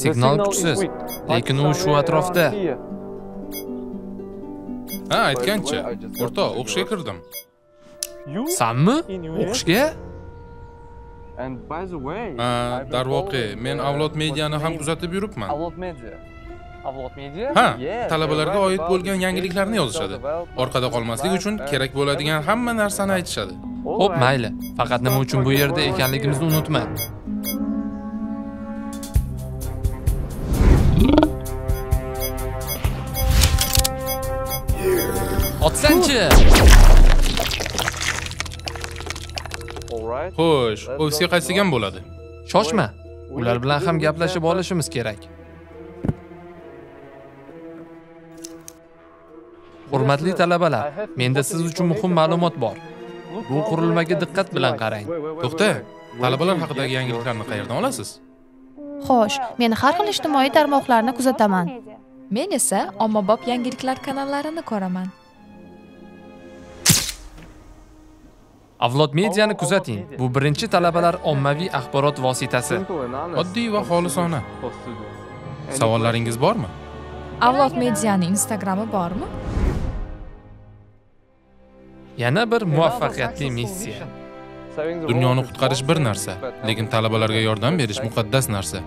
Signal kuchsiz, lekin u shu atrofda. Ha, aytgancha. O'rtoq, o'qishga kirdim. Sanmi? O'qishga? Ha, darvoqe, men Avlod mediani ham kuzatib yuribman. Ha, talabalarga oid bo'lgan yangiliklarni yozishadi. Orqada qolmaslik uchun kerak bo'ladigan hamma narsani aytishadi. Xo'p, mayli. Faqat nima uchun bu yerda ekanligimizni unutma. Otsanchi. Xo'sh, ofisga qaytgan bo'ladi? Shoshma. Ular bilan ham gaplashib olishimiz kerak. Hurmatli talabalar, menda siz uchun muhim ma'lumot bor. Bu qurilmaga diqqat bilan qarang. To'xta, talabalar haqidagi yangiliklarni qayerdan olasiz? Xo'sh, men har xil ijtimoiy tarmoqlarni kuzataman. Men esa ommabop yangiliklar kanallarini ko'raman. Avlod mediani kuzating. Bu birinchi talabalar ommaviy axborot vositasi. Oddiy va xolisona. Savollaringiz bormi? Avlod medianing Instagrami bormi? Yana bir muvaffaqiyatli missiya. Dunyoni qutqarish bir narsa, lekin talabalarga yordam berish muqaddas narsa.